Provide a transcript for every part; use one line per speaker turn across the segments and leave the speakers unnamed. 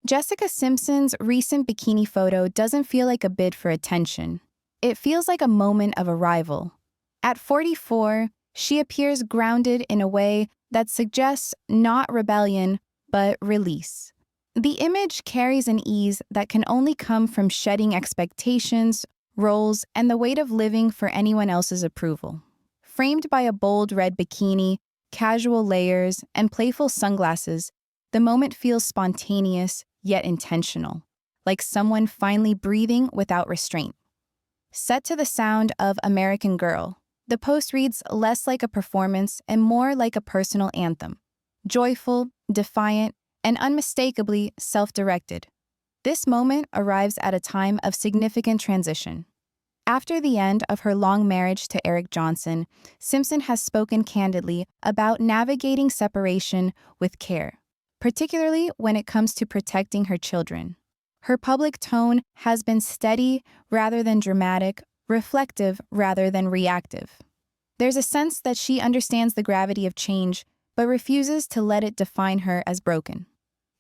Jessica Simpson's recent bikini photo doesn't feel like a bid for attention. It feels like a moment of arrival. At 44, she appears grounded in a way that suggests not rebellion, but release. The image carries an ease that can only come from shedding expectations, roles, and the weight of living for anyone else's approval. Framed by a bold red bikini, casual layers, and playful sunglasses, the moment feels spontaneous yet intentional, like someone finally breathing without restraint. Set to the sound of American Girl, the post reads less like a performance and more like a personal anthem, joyful, defiant, and unmistakably self-directed. This moment arrives at a time of significant transition. After the end of her long marriage to Eric Johnson, Simpson has spoken candidly about navigating separation with care, particularly when it comes to protecting her children. Her public tone has been steady rather than dramatic, reflective rather than reactive. There's a sense that she understands the gravity of change, but refuses to let it define her as broken.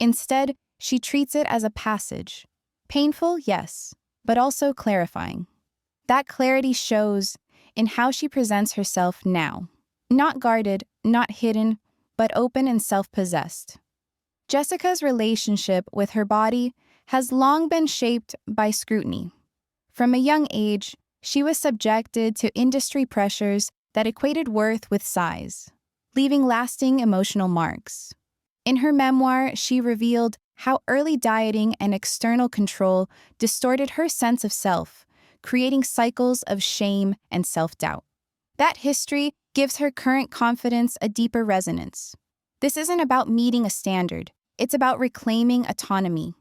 Instead, she treats it as a passage. Painful, yes, but also clarifying. That clarity shows in how she presents herself now. Not guarded, not hidden, but open and self-possessed. Jessica's relationship with her body has long been shaped by scrutiny. From a young age, she was subjected to industry pressures that equated worth with size, leaving lasting emotional marks. In her memoir, she revealed how early dieting and external control distorted her sense of self, creating cycles of shame and self-doubt. That history gives her current confidence a deeper resonance. This isn't about meeting a standard, it's about reclaiming autonomy.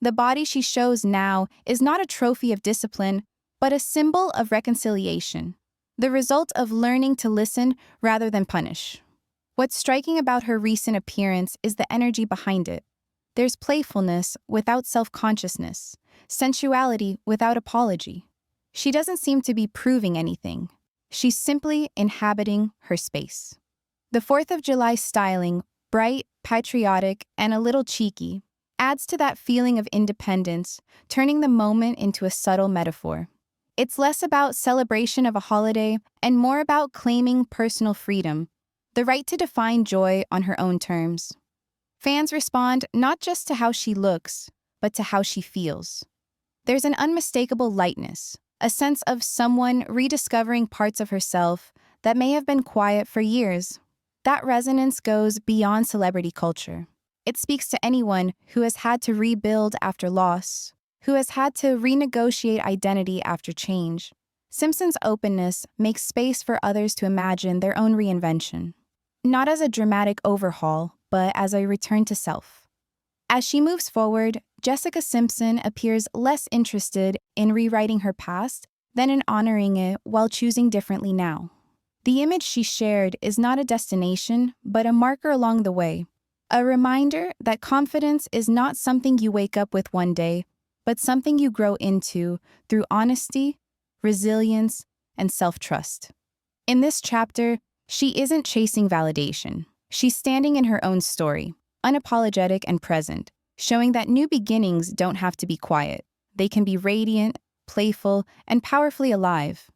The body she shows now is not a trophy of discipline, but a symbol of reconciliation, the result of learning to listen rather than punish. What's striking about her recent appearance is the energy behind it. There's playfulness without self-consciousness, sensuality without apology. She doesn't seem to be proving anything. She's simply inhabiting her space. The 4th of July styling, bright, patriotic, and a little cheeky, adds to that feeling of independence, turning the moment into a subtle metaphor. It's less about celebration of a holiday and more about claiming personal freedom, the right to define joy on her own terms. Fans respond not just to how she looks, but to how she feels. There's an unmistakable lightness, a sense of someone rediscovering parts of herself that may have been quiet for years. That resonance goes beyond celebrity culture. It speaks to anyone who has had to rebuild after loss, who has had to renegotiate identity after change. Simpson's openness makes space for others to imagine their own reinvention, not as a dramatic overhaul, but as a return to self. As she moves forward, Jessica Simpson appears less interested in rewriting her past than in honoring it while choosing differently now. The image she shared is not a destination, but a marker along the way, a reminder that confidence is not something you wake up with one day, but something you grow into through honesty, resilience, and self-trust. In this chapter, she isn't chasing validation. She's standing in her own story, unapologetic and present, showing that new beginnings don't have to be quiet. They can be radiant, playful, and powerfully alive.